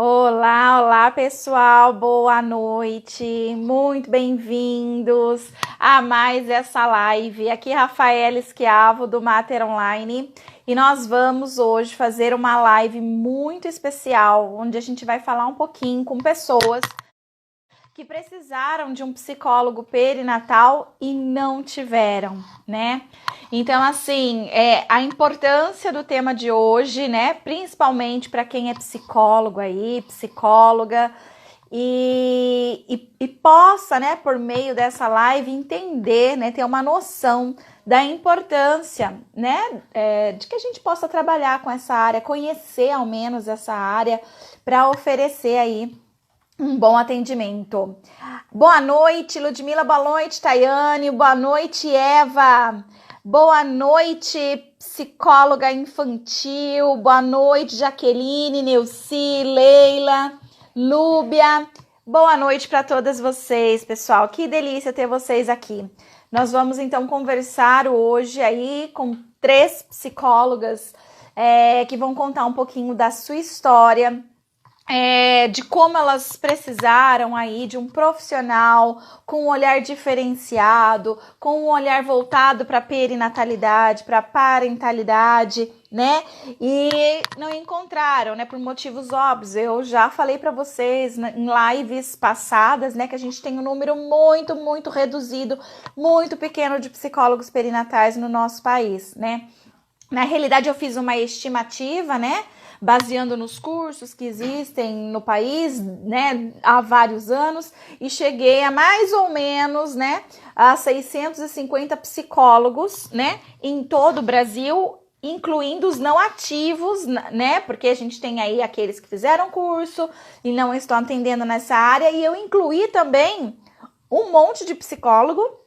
Olá, olá pessoal, boa noite, muito bem-vindos a mais essa live. Aqui Rafaela Schiavo do Mater Online e nós vamos hoje fazer uma live muito especial, onde a gente vai falar um pouquinho com pessoas que precisaram de um psicólogo perinatal e não tiveram, né? Então, assim, a importância do tema de hoje, né? Principalmente para quem é psicólogo aí, psicóloga, e possa, né, por meio dessa live, entender, né, ter uma noção da importância, né, de que a gente possa trabalhar com essa área, conhecer ao menos essa área, para oferecer aí um bom atendimento. Boa noite, Ludmila. Boa noite, Tayane. Boa noite, Eva. Boa noite, psicóloga infantil. Boa noite, Jaqueline, Neuci, Leila, Lúbia. Boa noite para todas vocês, pessoal. Que delícia ter vocês aqui. Nós vamos então conversar hoje aí com 3 psicólogas que vão contar um pouquinho da sua história, de como elas precisaram aí de um profissional com um olhar diferenciado, com um olhar voltado para a perinatalidade, para a parentalidade, né? E não encontraram, né? Por motivos óbvios. Eu já falei para vocês em lives passadas, né? Que a gente tem um número muito, muito reduzido, muito pequeno de psicólogos perinatais no nosso país, né? Na realidade, eu fiz uma estimativa, né? Baseando nos cursos que existem no país, né, há vários anos, e cheguei a mais ou menos, né, a 650 psicólogos, né, em todo o Brasil, incluindo os não ativos, né, porque a gente tem aí aqueles que fizeram curso e não estão atendendo nessa área, e eu incluí também um monte de psicólogo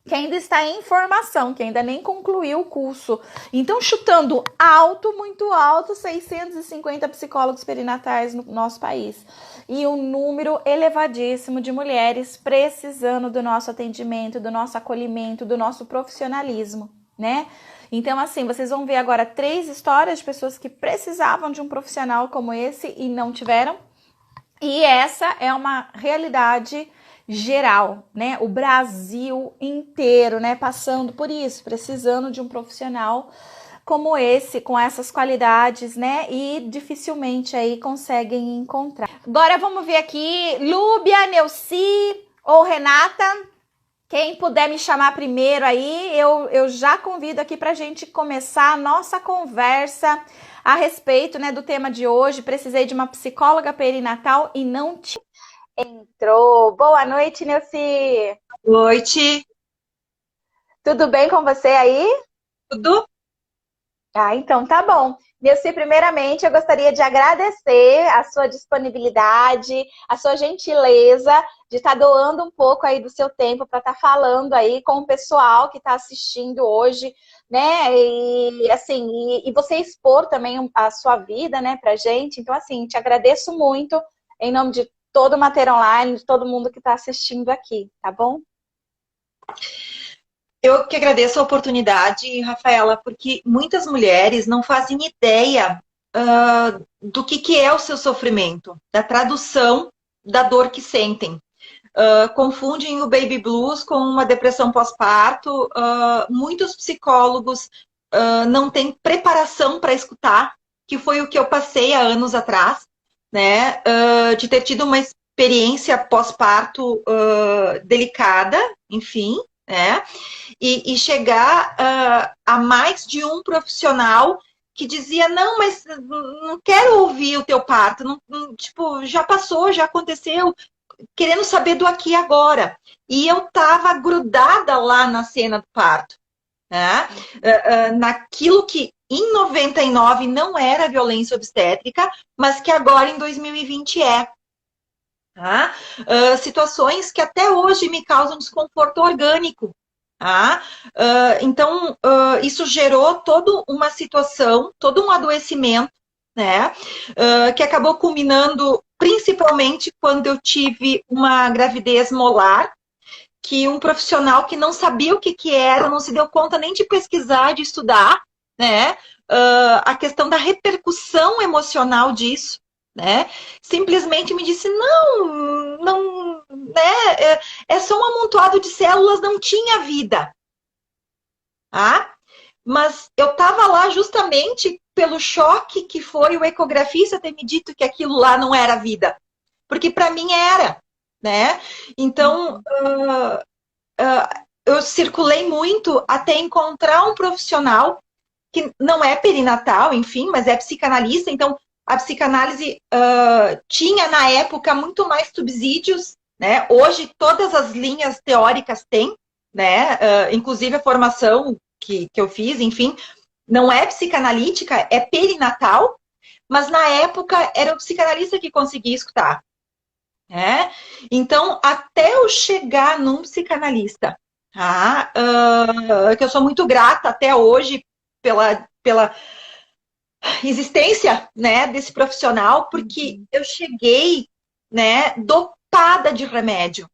que ainda está em formação, que ainda nem concluiu o curso. Então, chutando alto, muito alto, 650 psicólogos perinatais no nosso país. E um número elevadíssimo de mulheres precisando do nosso atendimento, do nosso acolhimento, do nosso profissionalismo, né? Então, assim, vocês vão ver agora 3 histórias de pessoas que precisavam de um profissional como esse e não tiveram. E essa é uma realidade geral, né? O Brasil inteiro, né? Passando por isso, precisando de um profissional como esse, com essas qualidades, né? E dificilmente aí conseguem encontrar. Agora vamos ver aqui, Lúbia, Neuci ou Renata. Quem puder me chamar primeiro aí, eu já convido aqui para a gente começar a nossa conversa a respeito, né, do tema de hoje. Precisei de uma psicóloga perinatal e não entrou. Boa noite, Neuci. Noite, Tudo bem com você aí? tudo? Ah, então tá bom. Neuci, primeiramente, eu gostaria de agradecer a sua disponibilidade, a sua gentileza de estar doando um pouco aí do seu tempo para estar falando aí com o pessoal que está assistindo hoje, né? E assim, e você expor também a sua vida, né, pra gente. Então, assim, te agradeço muito em nome de todo o Mater Online, de todo mundo que está assistindo aqui, tá bom? Eu que agradeço a oportunidade, Rafaela, porque muitas mulheres não fazem ideia do que é o seu sofrimento, da tradução da dor que sentem. Confundem o baby blues com uma depressão pós-parto. Muitos psicólogos não têm preparação para escutar, que foi o que eu passei há anos atrás, né? De ter tido uma experiência pós-parto delicada, enfim, né? E chegar a mais de um profissional que dizia, não, mas não quero ouvir o teu parto, tipo, já passou, já aconteceu, querendo saber do aqui e agora. E eu estava grudada lá na cena do parto, né? Naquilo que em 99 não era violência obstétrica, mas que agora em 2020 é. Tá? Situações que até hoje me causam desconforto orgânico. Tá? Então, isso gerou toda uma situação, todo um adoecimento, né? Que acabou culminando principalmente quando eu tive uma gravidez molar, que um profissional que não sabia o que era, não se deu conta nem de pesquisar, de estudar, né? A questão da repercussão emocional disso, né? Simplesmente me disse, não, né? É só um amontoado de células, não tinha vida, tá? Mas eu estava lá justamente pelo choque que foi o ecografista ter me dito que aquilo lá não era vida, porque para mim era, né? Então, eu circulei muito até encontrar um profissional que não é perinatal, enfim, mas é psicanalista. Então, a psicanálise tinha, na época, muito mais subsídios, né? Hoje, todas as linhas teóricas têm, né? Inclusive a formação que eu fiz, enfim, não é psicanalítica, é perinatal, mas na época era o psicanalista que conseguia escutar, né? Então, até eu chegar num psicanalista, tá? Que eu sou muito grata até hoje pela existência, né, desse profissional, porque eu cheguei, né, dopada de remédio.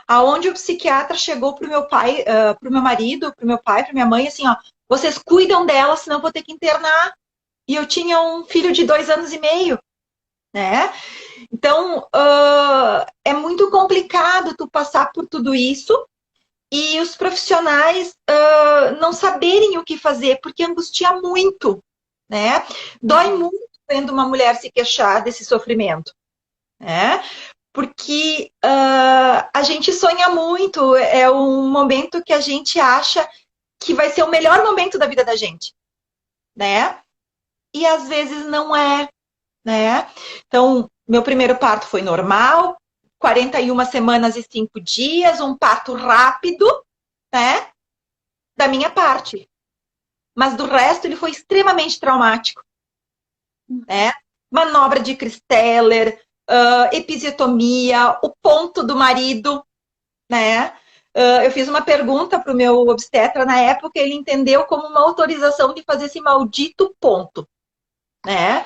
Aonde o psiquiatra chegou pro meu pai, pro meu marido, pro meu pai, pra minha mãe, assim, ó, vocês cuidam dela, senão eu vou ter que internar. E eu tinha um filho de 2 anos e meio, né? Então, é muito complicado tu passar por tudo isso e os profissionais não saberem o que fazer, porque angustia muito, né? Dói muito vendo uma mulher se queixar desse sofrimento, né? Porque a gente sonha muito, é um momento que a gente acha que vai ser o melhor momento da vida da gente, né? E às vezes não é, né? Então, meu primeiro parto foi normal, 41 semanas e 5 dias, um parto rápido, né? Da minha parte. Mas do resto, ele foi extremamente traumático, né? Manobra de Christeller, episiotomia, o ponto do marido, né? Eu fiz uma pergunta para o meu obstetra na época, ele entendeu como uma autorização de fazer esse maldito ponto, né?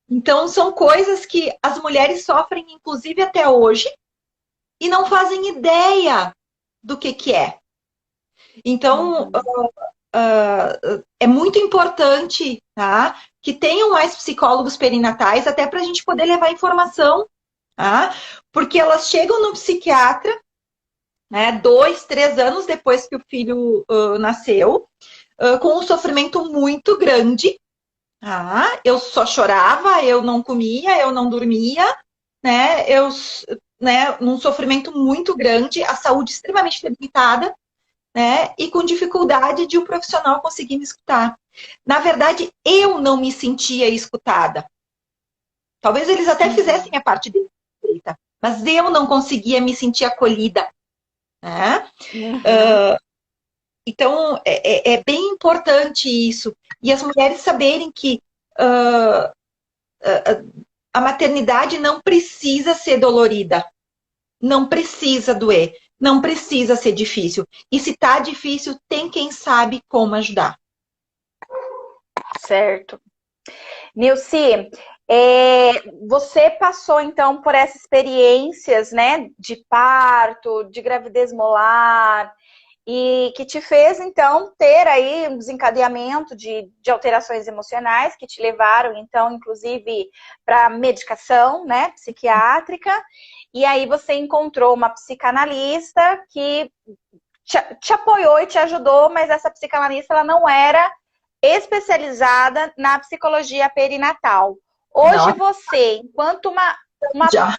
Então, são coisas que as mulheres sofrem, inclusive até hoje, e não fazem ideia do que é. Então, é muito importante, tá, que tenham mais psicólogos perinatais, até para a gente poder levar informação, tá? Porque elas chegam no psiquiatra, né, 2, 3 anos depois que o filho nasceu, com um sofrimento muito grande. Eu só chorava, eu não comia, eu não dormia, né? Num sofrimento muito grande, a saúde extremamente debilitada, né? E com dificuldade de um profissional conseguir me escutar. Na verdade, eu não me sentia escutada. Talvez eles até fizessem a parte deles, mas eu não conseguia me sentir acolhida, né? Então, é bem importante isso. E as mulheres saberem que a maternidade não precisa ser dolorida. Não precisa doer. Não precisa ser difícil. E se tá difícil, tem quem sabe como ajudar. Certo. Nilce, você passou então por essas experiências, né, de parto, de gravidez molar, e que te fez então ter aí um desencadeamento de alterações emocionais que te levaram então, inclusive, para medicação, né, psiquiátrica. E aí você encontrou uma psicanalista que te apoiou e te ajudou, mas essa psicanalista ela não era especializada na psicologia perinatal. Hoje não. Você, enquanto uma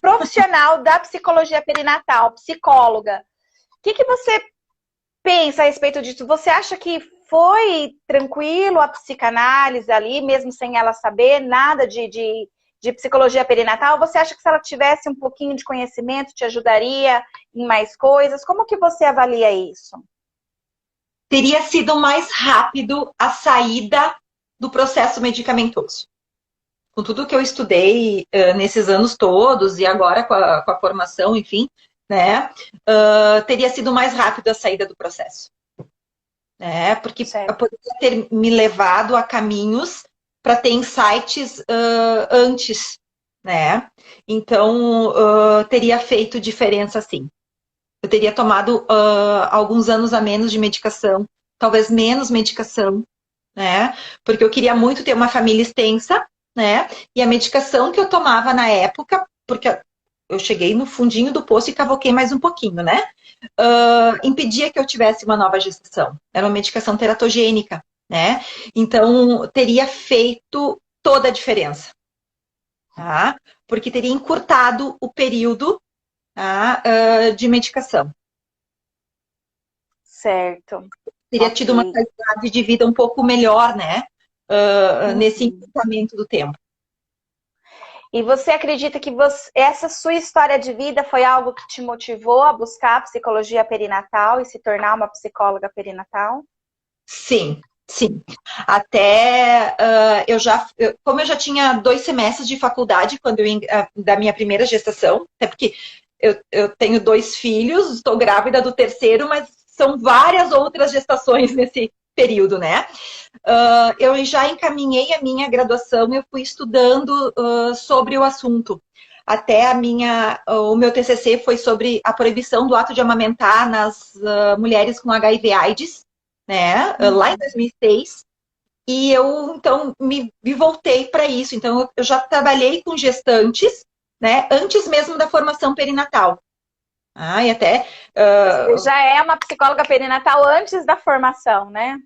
profissional da psicologia perinatal, psicóloga, o que você pensa a respeito disso? Você acha que foi tranquilo a psicanálise ali, mesmo sem ela saber nada de psicologia perinatal? Você acha que se ela tivesse um pouquinho de conhecimento, te ajudaria em mais coisas? Como que você avalia isso? Teria sido mais rápido a saída do processo medicamentoso. Com tudo que eu estudei nesses anos todos e agora com a formação, enfim, né, teria sido mais rápido a saída do processo. Porque eu poderia ter me levado a caminhos para ter insights antes, né? Então, teria feito diferença sim. Eu teria tomado alguns anos a menos de medicação, talvez menos medicação, né? Porque eu queria muito ter uma família extensa, né? E a medicação que eu tomava na época, porque eu cheguei no fundinho do poço e cavoquei mais um pouquinho, né? Impedia que eu tivesse uma nova gestação. Era uma medicação teratogênica, né? Então, teria feito toda a diferença, tá? Porque teria encurtado o período, tá? De medicação. Certo. Teria Ok. tido uma qualidade de vida um pouco melhor, né? Nesse Uhum. encurtamento do tempo. E você acredita que essa sua história de vida foi algo que te motivou a buscar a psicologia perinatal e se tornar uma psicóloga perinatal? Sim, sim. Até como eu já tinha 2 semestres de faculdade da minha primeira gestação, até porque eu tenho 2 filhos, estou grávida do terceiro, mas são várias outras gestações nesse período, né? Eu já encaminhei a minha graduação, eu fui estudando sobre o assunto. Até o meu TCC foi sobre a proibição do ato de amamentar nas mulheres com HIV/AIDS, né? Lá em 2006. E eu, então, me voltei para isso. Então, eu já trabalhei com gestantes, né? Antes mesmo da formação perinatal. E até Você já é uma psicóloga perinatal antes da formação, né?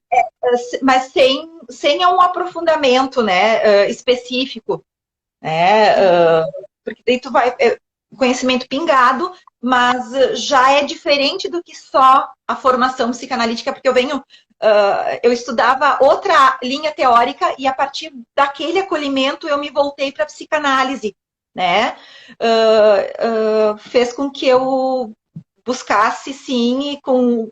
mas sem um aprofundamento, né, específico, né, porque daí tu vai, conhecimento pingado, mas já é diferente do que só a formação psicanalítica, porque eu estudava outra linha teórica e a partir daquele acolhimento eu me voltei para a psicanálise, né, fez com que eu buscasse, sim, e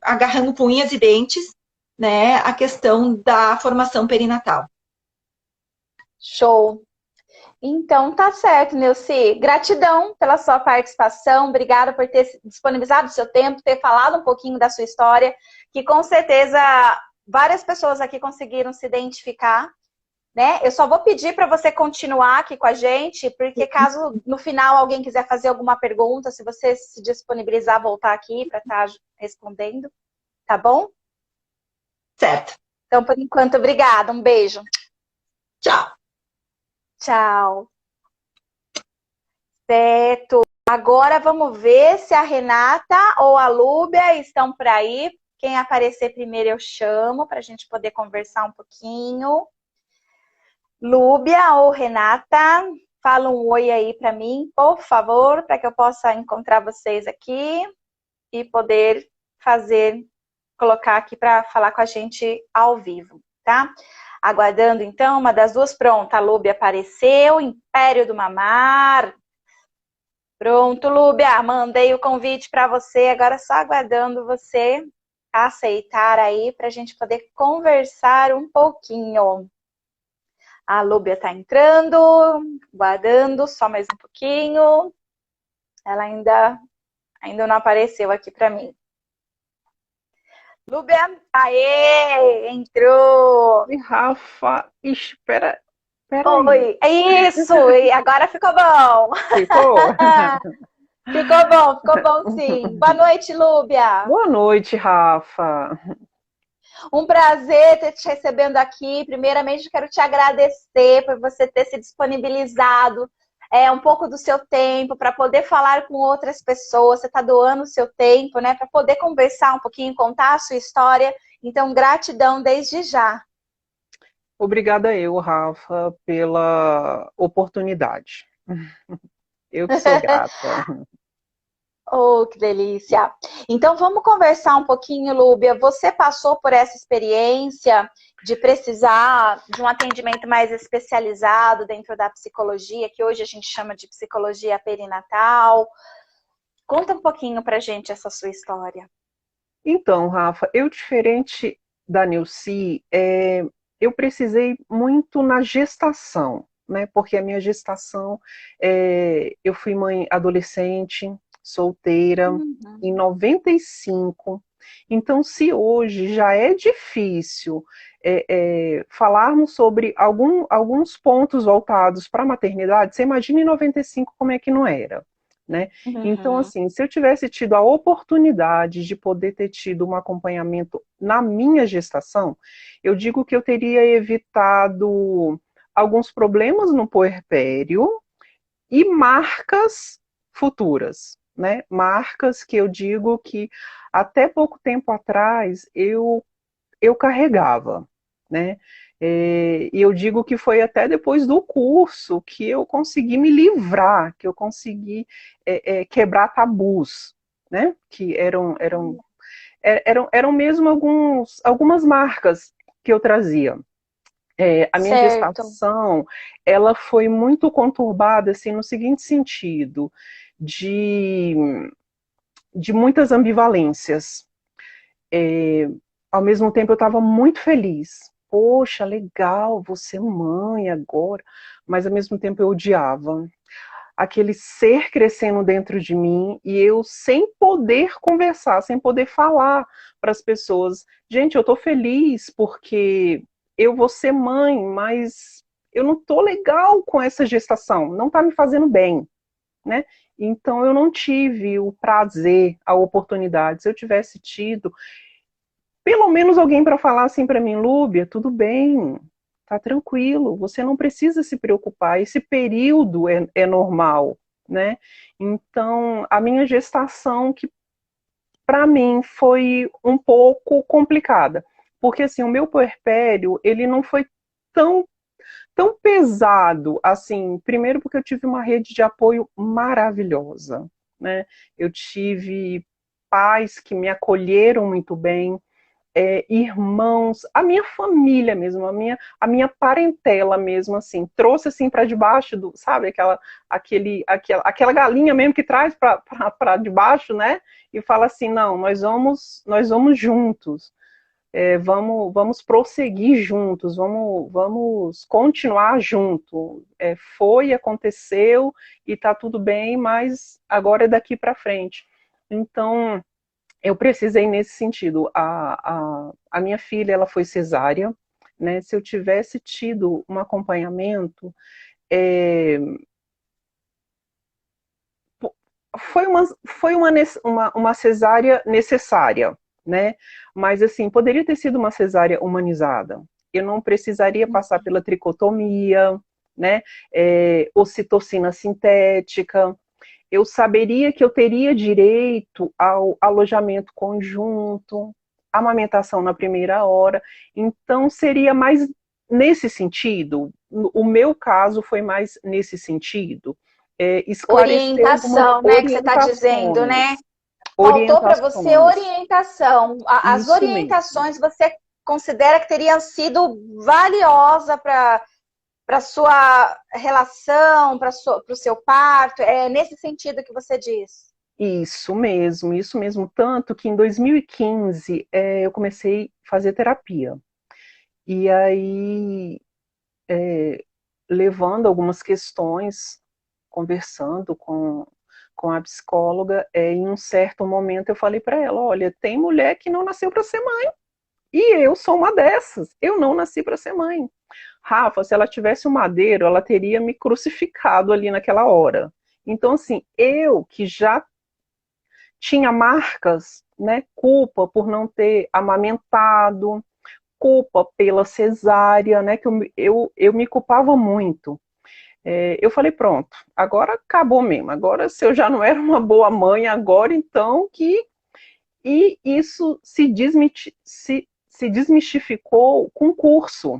agarrando com unhas e dentes, né, a questão da formação perinatal. Show. Então tá certo, Nilce. Gratidão pela sua participação. Obrigada por ter disponibilizado o seu tempo, ter falado um pouquinho da sua história, que com certeza várias pessoas aqui conseguiram se identificar, né? Eu só vou pedir para você continuar aqui com a gente, porque caso no final alguém quiser fazer alguma pergunta, se você se disponibilizar, voltar aqui para estar respondendo, tá bom? Certo. Então, por enquanto, obrigada. Um beijo. Tchau. Tchau. Certo. Agora vamos ver se a Renata ou a Lúbia estão por aí. Quem aparecer primeiro eu chamo para a gente poder conversar um pouquinho. Lúbia ou Renata, fala um oi aí para mim, por favor, para que eu possa encontrar vocês aqui e poder colocar aqui para falar com a gente ao vivo, tá? Aguardando então, uma das duas, pronta, a Lúbia apareceu, Império do Mamar. Pronto, Lúbia, mandei o convite para você, agora só aguardando você aceitar aí para a gente poder conversar um pouquinho. A Lúbia está entrando, guardando, só mais um pouquinho. Ela ainda não apareceu aqui para mim. Lúbia, aê, entrou. E Rafa, espera aí. Oi, é isso, e agora ficou bom. Ficou? Ficou bom sim. Boa noite, Lúbia. Boa noite, Rafa. Um prazer ter te recebendo aqui. Primeiramente, quero te agradecer por você ter se disponibilizado um pouco do seu tempo para poder falar com outras pessoas. Você está doando o seu tempo, né, para poder conversar um pouquinho, contar a sua história. Então, gratidão desde já. Obrigada eu, Rafa, pela oportunidade. Eu que sou grata. Oh, que delícia! Então vamos conversar um pouquinho, Lúbia. Você passou por essa experiência de precisar de um atendimento mais especializado dentro da psicologia, que hoje a gente chama de psicologia perinatal. Conta um pouquinho pra gente essa sua história. Então, Rafa, eu diferente da Nilce, eu precisei muito na gestação, né? Porque a minha gestação, eu fui mãe adolescente, solteira, em 95. Então, se hoje já é difícil falarmos sobre alguns pontos voltados para a maternidade, você imagina em 95 como é que não era, né? Então, assim, se eu tivesse tido a oportunidade de poder ter tido um acompanhamento na minha gestação, eu digo que eu teria evitado alguns problemas no puerpério e marcas futuras, né? Marcas que eu digo que até pouco tempo atrás eu carregava, né? E eu digo que foi até depois do curso que eu consegui me livrar, que eu consegui quebrar tabus, né? Que eram mesmo algumas marcas que eu trazia. A minha Certo. gestação, ela foi muito conturbada, assim, no seguinte sentido, de, de muitas ambivalências. É, Ao mesmo tempo, eu estava muito feliz. Poxa, legal, você é mãe agora. Mas, ao mesmo tempo, eu odiava aquele ser crescendo dentro de mim e eu sem poder conversar, sem poder falar para as pessoas. Gente, eu estou feliz porque eu vou ser mãe, mas eu não estou legal com essa gestação, não está me fazendo bem, né? Então eu não tive o prazer, a oportunidade. Se eu tivesse tido, pelo menos alguém para falar assim para mim, Lúbia, tudo bem, tá tranquilo, você não precisa se preocupar, esse período é normal, né? Então, a minha gestação, que para mim foi um pouco complicada, porque assim, o meu puerpério, ele não foi tão, tão pesado, assim, primeiro porque eu tive uma rede de apoio maravilhosa, né? Eu tive pais que me acolheram muito bem, irmãos, a minha família mesmo, a minha parentela mesmo, assim, trouxe assim para debaixo do, sabe, aquela galinha mesmo que traz para debaixo, né? E fala assim, não, nós vamos juntos, vamos prosseguir juntos, vamos continuar junto. Aconteceu e tá tudo bem, mas agora é daqui para frente. Então eu precisei nesse sentido. A minha filha, ela foi cesárea, né? Se eu tivesse tido um acompanhamento, é, foi uma cesárea necessária, né? Mas, assim, poderia ter sido uma cesárea humanizada. Eu não precisaria passar pela tricotomia, né? Ocitocina sintética, eu saberia que eu teria direito ao alojamento conjunto, amamentação na primeira hora. Então, seria mais nesse sentido. O meu caso foi mais nesse sentido. Esclarecer algumas Orientação, né, que você está dizendo, né? orientações. Faltou para você Orientações. orientação. As Isso mesmo. orientações você considera que teriam sido valiosa para sua relação, para o seu parto? É nesse sentido que você diz. Isso mesmo, isso mesmo. Tanto que em 2015 eu comecei a fazer terapia. E aí levando algumas questões, conversando com a psicóloga, em um certo momento eu falei para ela, olha, tem mulher que não nasceu para ser mãe, e eu sou uma dessas, eu não nasci para ser mãe. Rafa, se ela tivesse um madeiro, ela teria me crucificado ali naquela hora. Então, assim, eu que já tinha marcas, né, culpa por não ter amamentado, culpa pela cesárea, né, que eu me culpava muito. Eu falei, pronto, agora acabou mesmo. Agora, se eu já não era uma boa mãe, agora então que. E isso se desmistificou com o curso,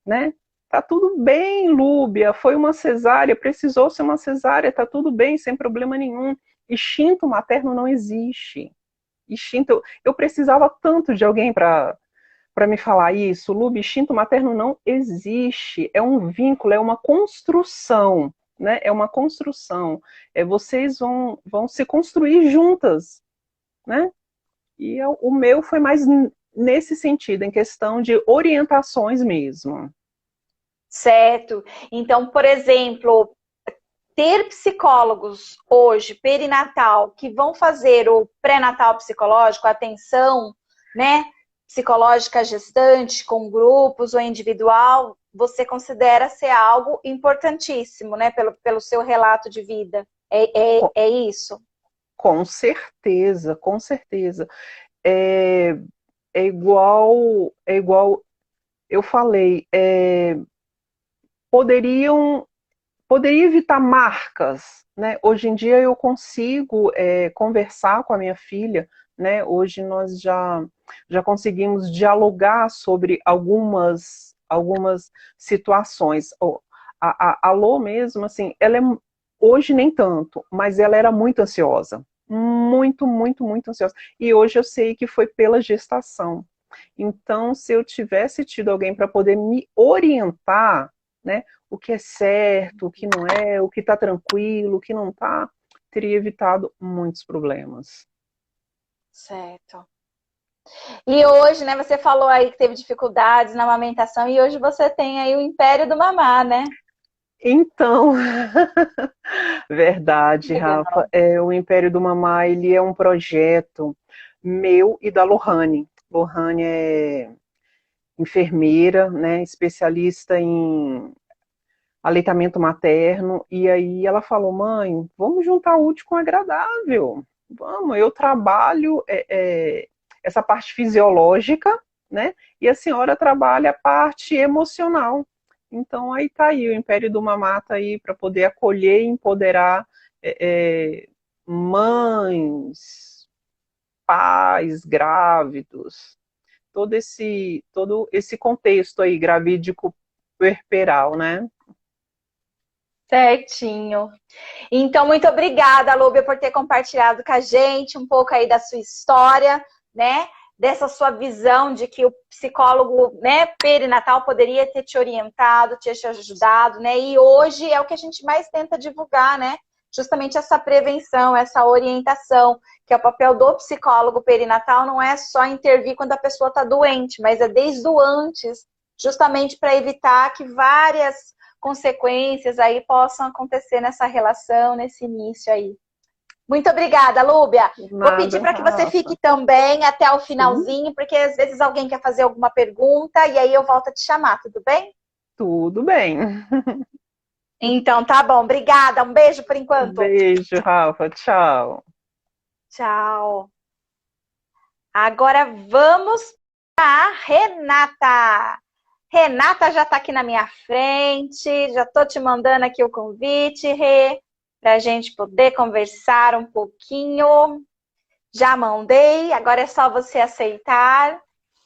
né? Tá tudo bem, Lúbia, foi uma cesárea, precisou ser uma cesárea, tá tudo bem, sem problema nenhum. Instinto materno não existe. Eu precisava tanto de alguém para me falar isso, Lu, instinto materno não existe, é um vínculo, é uma construção, né? É uma construção. Vocês vão se construir juntas, né? E o meu foi mais nesse sentido, em questão de orientações mesmo. Certo. Então, por exemplo, ter psicólogos hoje, perinatal, que vão fazer o pré-natal psicológico, a atenção, né, psicológica gestante, com grupos ou individual, você considera ser algo importantíssimo, né, pelo seu relato de vida. É isso? Com certeza, com certeza. É, é igual eu falei, poderia evitar marcas, né? Hoje em dia eu consigo conversar com a minha filha, né? Hoje nós já conseguimos dialogar sobre algumas situações. A Lô mesmo, assim, hoje nem tanto, mas ela era muito ansiosa. Muito, muito, muito ansiosa. E hoje eu sei que foi pela gestação. Então, se eu tivesse tido alguém para poder me orientar, né, o que é certo, o que não é, o que está tranquilo, o que não está, teria evitado muitos problemas. Certo. E hoje, né, você falou aí que teve dificuldades na amamentação e hoje você tem aí o Império do Mamá, né? Então, verdade, Legal. Rafa, o Império do Mamá, ele é um projeto meu e da Lohane. Lohane é enfermeira, né, especialista em aleitamento materno, e aí ela falou, mãe, vamos juntar o útil com o agradável, vamos, eu trabalho essa parte fisiológica, né, e a senhora trabalha a parte emocional. Então aí tá aí, o Império do Mamá tá aí para poder acolher e empoderar mães, pais, grávidos, todo esse contexto aí, gravídico puerperal, né? Certinho. Então, muito obrigada, Lúbia, por ter compartilhado com a gente um pouco aí da sua história, né? Dessa sua visão de que o psicólogo, né, perinatal poderia ter te orientado, ter te ajudado, né? E hoje é o que a gente mais tenta divulgar, né? Justamente essa prevenção, essa orientação, que é o papel do psicólogo perinatal, não é só intervir quando a pessoa está doente, mas é desde o antes, justamente para evitar que várias consequências aí possam acontecer nessa relação, nesse início aí. Muito obrigada, Lúbia. Vou pedir Nada, para que você Rafa. fique também até o Sim, finalzinho, porque às vezes alguém quer fazer alguma pergunta e aí eu volto a te chamar, tudo bem? tudo bem. Então tá bom, obrigada. Um beijo por enquanto. Beijo, Rafa. Tchau. Tchau. Agora vamos para a Renata. Renata já está aqui na minha frente, já estou te mandando aqui o convite, Rê, para a gente poder conversar um pouquinho. Já mandei, agora é só você aceitar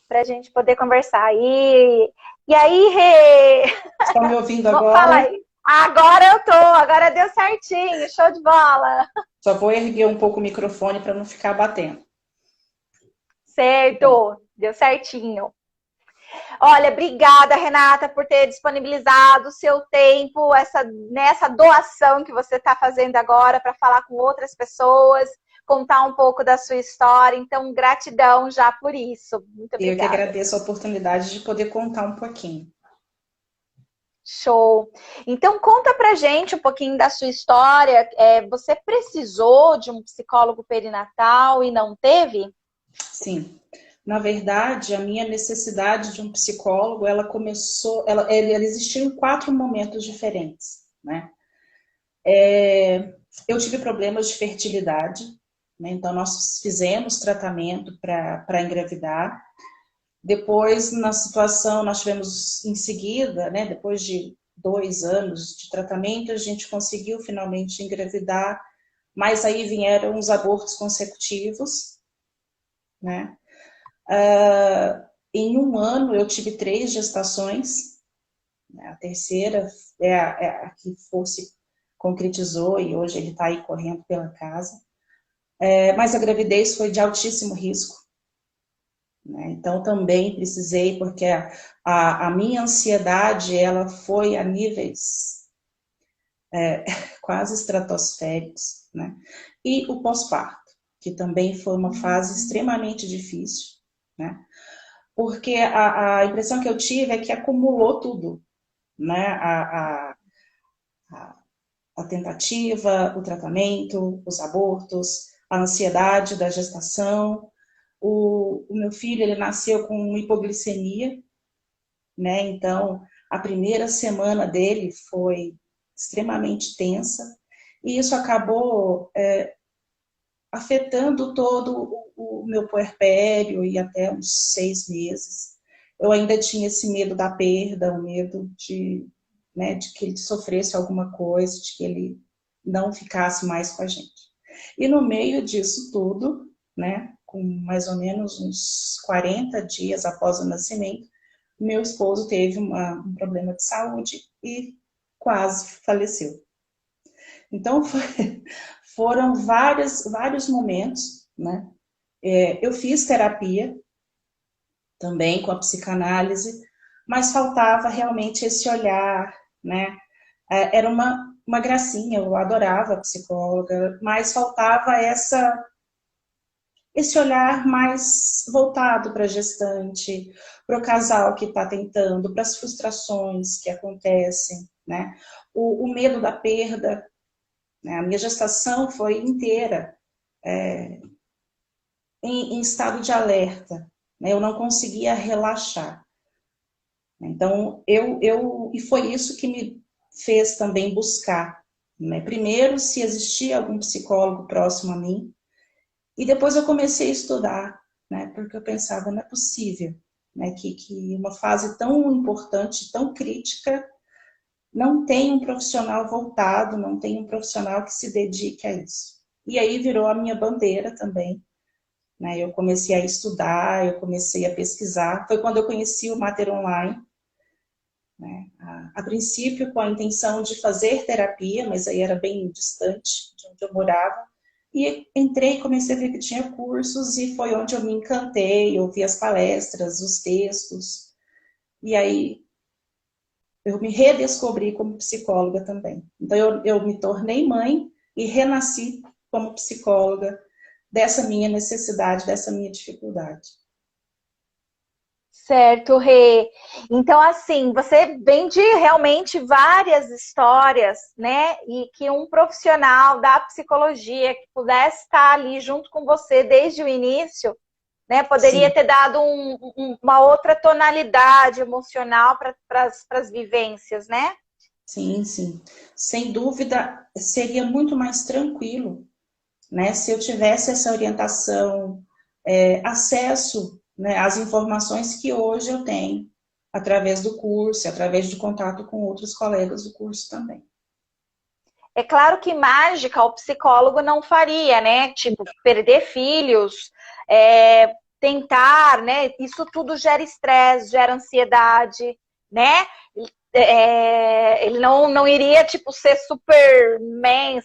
para a gente poder conversar. E aí, Rê? Estão me ouvindo Fala agora? aí. Agora eu tô, agora deu certinho, show de bola. Só vou erguer um pouco o microfone para não ficar batendo. Certo, deu certinho. Olha, obrigada, Renata, por ter disponibilizado o seu tempo, nessa doação que você está fazendo agora para falar com outras pessoas, contar um pouco da sua história. Então, gratidão já por isso. Muito Eu que obrigada. agradeço a oportunidade de poder contar um pouquinho. Show. Então, conta pra gente um pouquinho da sua história. Você precisou de um psicólogo perinatal e não teve? Sim. Na verdade, a minha necessidade de um psicólogo, ela começou, ela existiu em 4 momentos diferentes, né? Eu tive problemas de fertilidade, né? Então nós fizemos tratamento para engravidar. Depois, na situação, nós tivemos em seguida, né? Depois de 2 anos de tratamento, a gente conseguiu finalmente engravidar, mas aí vieram os abortos consecutivos, né? Em 1 ano eu tive 3 gestações, né? A terceira é a que se concretizou e hoje ele está aí correndo pela casa. Mas a gravidez foi de altíssimo risco, né? Então também precisei, porque a minha ansiedade ela foi a níveis quase estratosféricos, né? E o pós-parto, que também foi uma fase extremamente difícil, né? Porque a impressão que eu tive é que acumulou tudo, né? A tentativa, o tratamento, os abortos, a ansiedade da gestação. O meu filho, ele nasceu com hipoglicemia, né? Então, a primeira semana dele foi extremamente tensa, e isso acabou afetando todo o meu puerpério e até uns 6 meses. Eu ainda tinha esse medo da perda, o medo né, de que ele sofresse alguma coisa, de que ele não ficasse mais com a gente. E no meio disso tudo, né, com mais ou menos uns 40 dias após o nascimento, meu esposo teve um problema de saúde e quase faleceu. Então, foram vários momentos, né? Eu fiz terapia também com a psicanálise, mas faltava realmente esse olhar, né? Era uma gracinha, eu adorava a psicóloga, mas faltava esse olhar mais voltado para a gestante, para o casal que está tentando, para as frustrações que acontecem, né? O medo da perda, né? A minha gestação foi inteira em estado de alerta, né? Eu não conseguia relaxar. Então, e foi isso que me fez também buscar, né? Primeiro, se existia algum psicólogo próximo a mim, e depois eu comecei a estudar, né? Porque eu pensava, não é possível, né? Que uma fase tão importante, tão crítica, não tem um profissional voltado, não tem um profissional que se dedique a isso. E aí virou a minha bandeira também, né? Eu comecei a estudar, eu comecei a pesquisar. Foi quando eu conheci o Mater Online, né? A princípio com a intenção de fazer terapia, mas aí era bem distante de onde eu morava. E entrei, comecei a ver que tinha cursos e foi onde eu me encantei, ouvi as palestras, os textos. E aí eu me redescobri como psicóloga também. Então eu me tornei mãe e renasci como psicóloga dessa minha necessidade, dessa minha dificuldade. Certo, Rê. Então, assim, você vem de realmente várias histórias, né? E que um profissional da psicologia que pudesse estar ali junto com você desde o início, né? Poderia Sim. ter dado uma outra tonalidade emocional para as vivências, né? Sim, sim. Sem dúvida, seria muito mais tranquilo, né? Se eu tivesse essa orientação, acesso, né, às informações que hoje eu tenho, através do curso, através de contato com outros colegas do curso também. É claro que mágica o psicólogo não faria, né? Tipo, perder filhos, tentar, né? Isso tudo gera estresse, gera ansiedade, né? Ele não iria, tipo, ser Superman,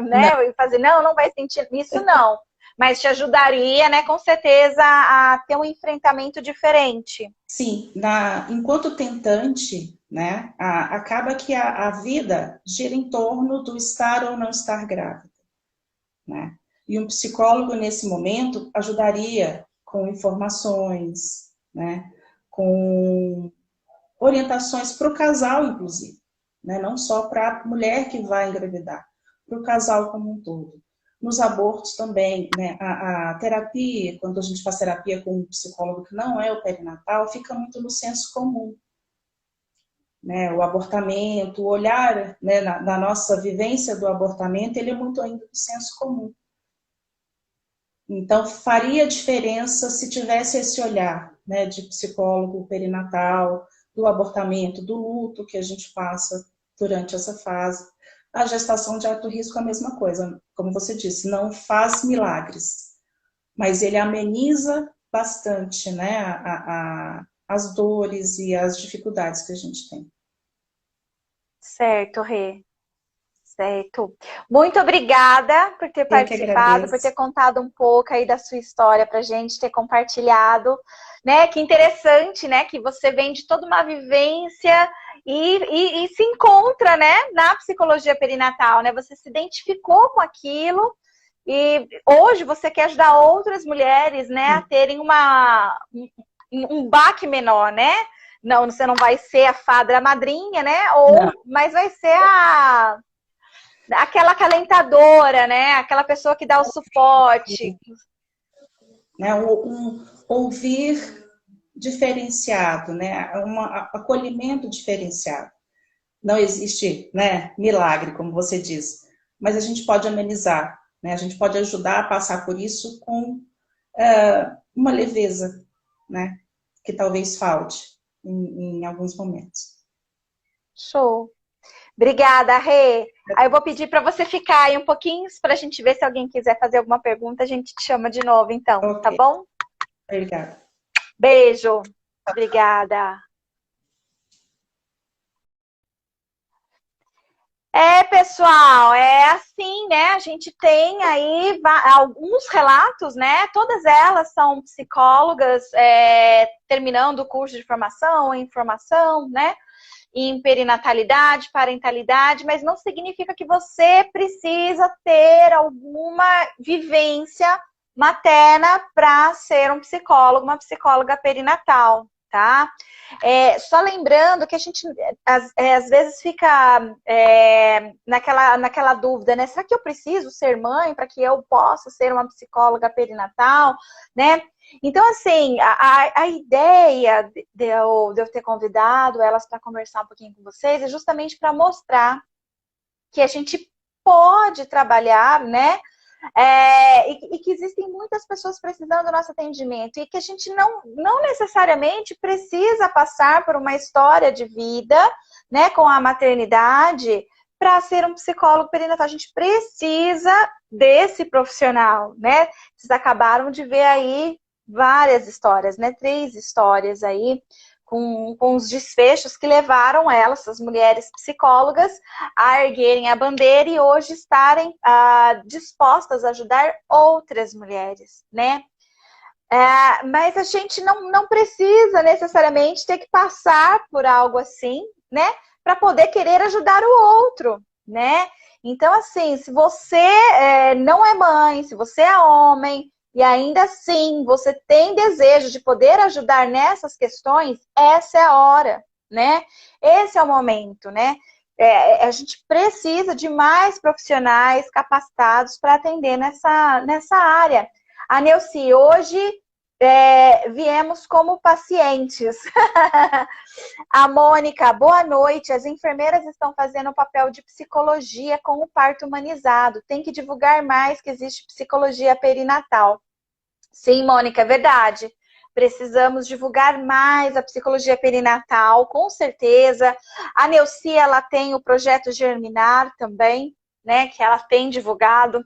né? E fazer, não vai sentir isso, não. Mas te ajudaria, né, com certeza, a ter um enfrentamento diferente. Sim, enquanto tentante, né, acaba que a vida gira em torno do estar ou não estar grávida, né? E um psicólogo, nesse momento, ajudaria com informações, né, com orientações para o casal, inclusive, né, não só para a mulher que vai engravidar, para o casal como um todo. Nos abortos também, né, a terapia, quando a gente faz terapia com um psicólogo que não é o perinatal, fica muito no senso comum. Né, o abortamento, o olhar, né, da nossa vivência do abortamento, ele é muito ainda do senso comum. Então, faria diferença se tivesse esse olhar, né, de psicólogo perinatal, do abortamento, do luto que a gente passa durante essa fase. A gestação de alto risco é a mesma coisa, como você disse, não faz milagres, mas ele ameniza bastante, né, as dores e as dificuldades que a gente tem. Certo, Rê. Certo. Muito obrigada por ter participado, por ter contado um pouco aí da sua história pra gente, ter compartilhado, né? Que interessante, né? Que você vem de toda uma vivência e se encontra, né? Na psicologia perinatal, né? Você se identificou com aquilo e hoje você quer ajudar outras mulheres, né? A terem um baque menor, né? Não, você não vai ser a fada madrinha, né? Mas vai ser aquela acalentadora, né? Aquela pessoa que dá o suporte. Né? Um ouvir diferenciado, né? Um acolhimento diferenciado. Não existe, né, milagre, como você diz, mas a gente pode amenizar, né? A gente pode ajudar a passar por isso com uma leveza, né? Que talvez falte em alguns momentos. Show. Obrigada, Rê. Aí eu vou pedir para você ficar aí um pouquinho para a gente ver se alguém quiser fazer alguma pergunta, a gente te chama de novo, então, tá Ok, bom? obrigada. Beijo. Obrigada. Pessoal, é assim, né? A gente tem aí alguns relatos, né? Todas elas são psicólogas terminando o curso de formação, em formação, né? Em perinatalidade, parentalidade, mas não significa que você precisa ter alguma vivência materna para ser um psicólogo, uma psicóloga perinatal, tá? Só lembrando que a gente às vezes fica naquela dúvida, né? Será que eu preciso ser mãe para que eu possa ser uma psicóloga perinatal, né? Então, assim, a ideia de eu ter convidado elas para conversar um pouquinho com vocês é justamente para mostrar que a gente pode trabalhar, né? E que existem muitas pessoas precisando do nosso atendimento e que a gente não necessariamente precisa passar por uma história de vida, né, com a maternidade para ser um psicólogo perinatal. A gente precisa desse profissional, né? Vocês acabaram de ver aí várias histórias, né? 3 histórias aí com os desfechos que levaram elas, essas mulheres psicólogas, a erguerem a bandeira e hoje estarem dispostas a ajudar outras mulheres, né? Mas a gente não precisa necessariamente ter que passar por algo assim, né? Para poder querer ajudar o outro, né? Então, assim, se você não é mãe, se você é homem, e ainda assim você tem desejo de poder ajudar nessas questões, essa é a hora, né? Esse é o momento, né? A gente precisa de mais profissionais capacitados para atender nessa área. A Neuci, hoje viemos como pacientes. A Mônica, boa noite. As enfermeiras estão fazendo o papel de psicologia com o parto humanizado. Tem que divulgar mais que existe psicologia perinatal. Sim, Mônica, é verdade. Precisamos divulgar mais a psicologia perinatal, com certeza. A Neuci, ela tem o projeto Germinar também, né? Que ela tem divulgado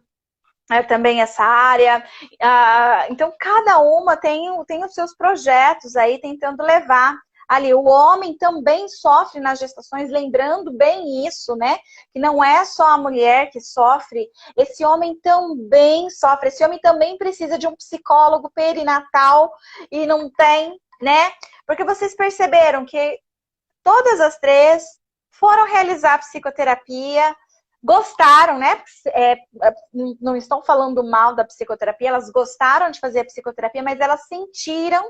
também essa área. Então, cada uma tem os seus projetos aí tentando levar ali. O homem também sofre nas gestações, lembrando bem isso, né? Que não é só a mulher que sofre, esse homem também sofre, esse homem também precisa de um psicólogo perinatal e não tem, né? Porque vocês perceberam que todas as 3 foram realizar psicoterapia, gostaram, né? Não estão falando mal da psicoterapia, elas gostaram de fazer a psicoterapia, mas elas sentiram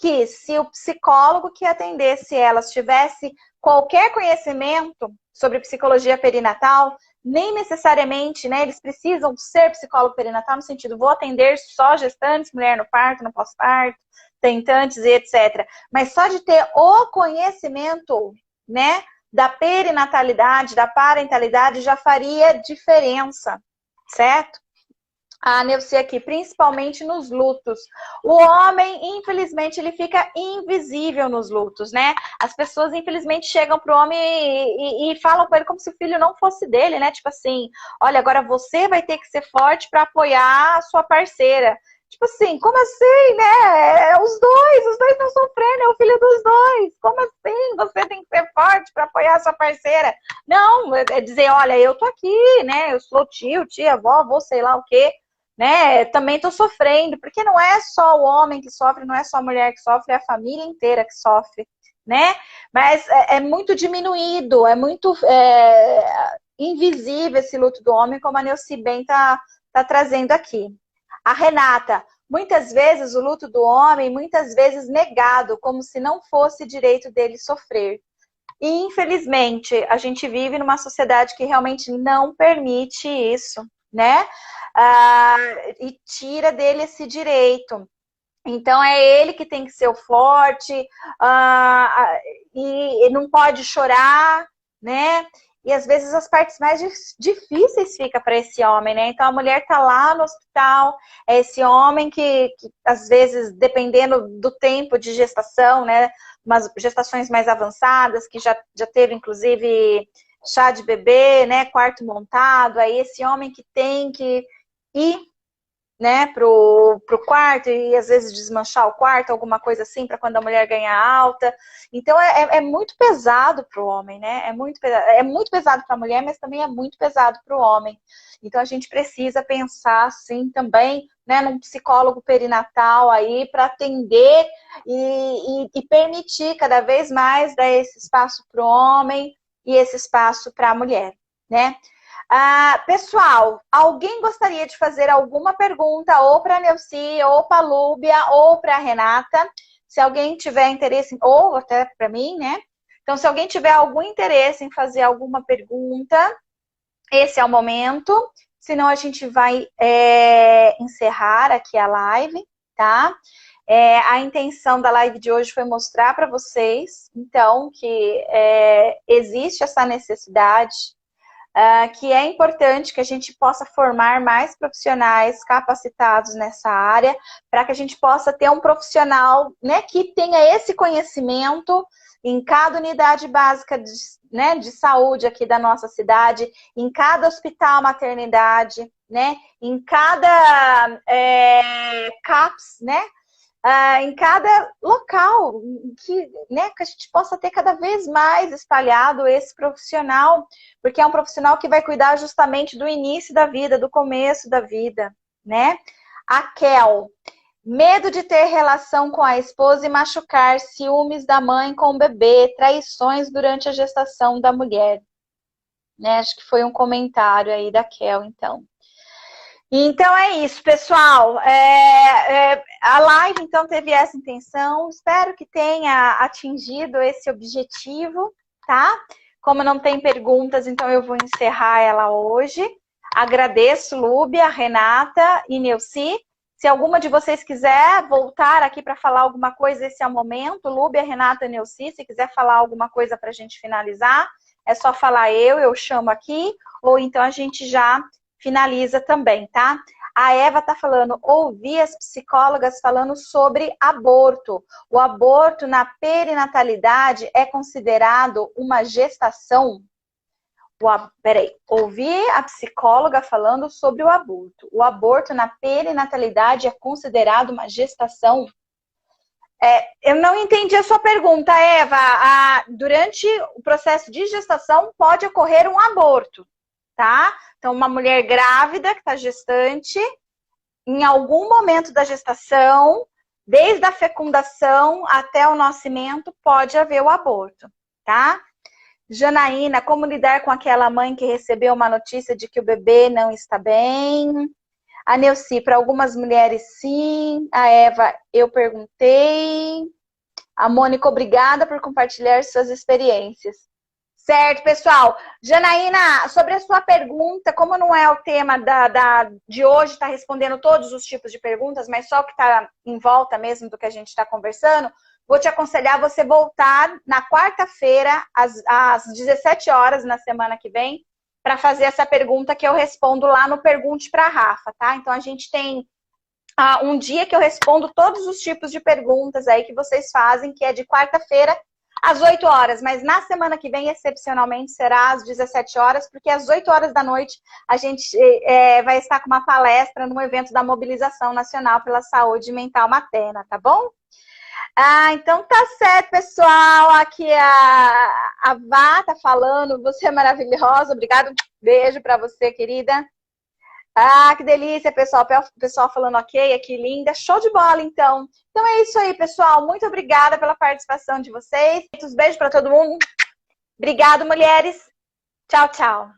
que se o psicólogo que atendesse elas tivesse qualquer conhecimento sobre psicologia perinatal, nem necessariamente, né, eles precisam ser psicólogo perinatal no sentido, vou atender só gestantes, mulher no parto, no pós-parto, tentantes e etc. Mas só de ter o conhecimento, né, da perinatalidade, da parentalidade, já faria diferença, certo? A Neuci aqui, principalmente nos lutos. O homem, infelizmente, ele fica invisível nos lutos, né? As pessoas, infelizmente, chegam pro homem e falam com ele como se o filho não fosse dele, né? Tipo assim, olha, agora você vai ter que ser forte para apoiar a sua parceira. Tipo assim, como assim, né? Os dois não sofrendo, é o filho dos dois. Como assim? Você tem que ser forte para apoiar a sua parceira. Não, é dizer, olha, eu tô aqui, né? Eu sou tio, tia, avó, sei lá o quê. Né, também estou sofrendo, porque não é só o homem que sofre, não é só a mulher que sofre, é a família inteira que sofre, né? Mas é muito diminuído, é muito invisível esse luto do homem, como a Neuci bem tá trazendo aqui. A Renata, muitas vezes o luto do homem, muitas vezes negado, como se não fosse direito dele sofrer. E, infelizmente, a gente vive numa sociedade que realmente não permite isso, né? E tira dele esse direito. Então, é ele que tem que ser o forte, e não pode chorar, né? E às vezes as partes mais difíceis ficam para esse homem, né? Então a mulher tá lá no hospital, é esse homem que às vezes, dependendo do tempo de gestação, né? Umas gestações mais avançadas, que já teve inclusive chá de bebê, né? Quarto montado, aí esse homem que tem que ir, né, pro quarto e às vezes desmanchar o quarto, alguma coisa assim, para quando a mulher ganhar alta. Então é muito pesado para o homem, né? É muito pesado para a mulher, mas também é muito pesado para o homem. Então a gente precisa pensar assim também, né, num psicólogo perinatal aí para atender e permitir cada vez mais dar esse espaço para o homem e esse espaço para a mulher, né? Pessoal, alguém gostaria de fazer alguma pergunta ou para a Neuci, ou para a Lúbia, ou para a Renata? Se alguém tiver interesse, ou até para mim, né? Então, se alguém tiver algum interesse em fazer alguma pergunta, esse é o momento. Senão, a gente vai encerrar aqui a live, tá? A intenção da live de hoje foi mostrar para vocês, então, que existe essa necessidade, que é importante que a gente possa formar mais profissionais capacitados nessa área, para que a gente possa ter um profissional, né, que tenha esse conhecimento em cada unidade básica de saúde aqui da nossa cidade, em cada hospital maternidade, né, em cada CAPS, né, em cada local, que, né, que a gente possa ter cada vez mais espalhado esse profissional, porque é um profissional que vai cuidar justamente do início da vida, do começo da vida, né? A Kel, medo de ter relação com a esposa e machucar, ciúmes da mãe com o bebê, traições durante a gestação da mulher. Né? Acho que foi um comentário aí da Kel, então. Então é isso, pessoal. A live, então, teve essa intenção. Espero que tenha atingido esse objetivo, tá? Como não tem perguntas, então eu vou encerrar ela hoje. Agradeço, Lúbia, Renata e Neuci. Se alguma de vocês quiser voltar aqui para falar alguma coisa, esse é o momento. Lúbia, Renata e Neuci, se quiser falar alguma coisa para a gente finalizar, é só falar eu chamo aqui, ou então a gente já finaliza também, tá? A Eva tá falando, ouvi as psicólogas falando sobre aborto. O aborto na perinatalidade é considerado uma gestação? Peraí, ouvi a psicóloga falando sobre o aborto. O aborto na perinatalidade é considerado uma gestação? Eu não entendi a sua pergunta, Eva. Durante o processo de gestação pode ocorrer um aborto, tá? Então, uma mulher grávida que está gestante, em algum momento da gestação, desde a fecundação até o nascimento, pode haver o aborto, tá? Janaína, como lidar com aquela mãe que recebeu uma notícia de que o bebê não está bem? A Neuci, para algumas mulheres sim. A Eva, eu perguntei. A Mônica, obrigada por compartilhar suas experiências. Certo, pessoal. Janaína, sobre a sua pergunta, como não é o tema de hoje, está respondendo todos os tipos de perguntas, mas só o que está em volta mesmo do que a gente está conversando, vou te aconselhar você voltar na quarta-feira, às 17 horas, na semana que vem, para fazer essa pergunta que eu respondo lá no Pergunte para a Rafa, tá? Então, a gente tem um dia que eu respondo todos os tipos de perguntas aí que vocês fazem, que é de quarta-feira, às 8 horas, mas na semana que vem, excepcionalmente, será às 17 horas, porque às 8 horas da noite a gente vai estar com uma palestra no evento da Mobilização Nacional pela Saúde Mental Materna, tá bom? Então tá certo, pessoal. Aqui a Vá tá falando, você é maravilhosa, obrigado, beijo pra você, querida. Que delícia, pessoal. O pessoal falando ok, aqui linda. Show de bola, então. Então é isso aí, pessoal. Muito obrigada pela participação de vocês. Muitos beijos para todo mundo. Obrigado, mulheres. Tchau, tchau.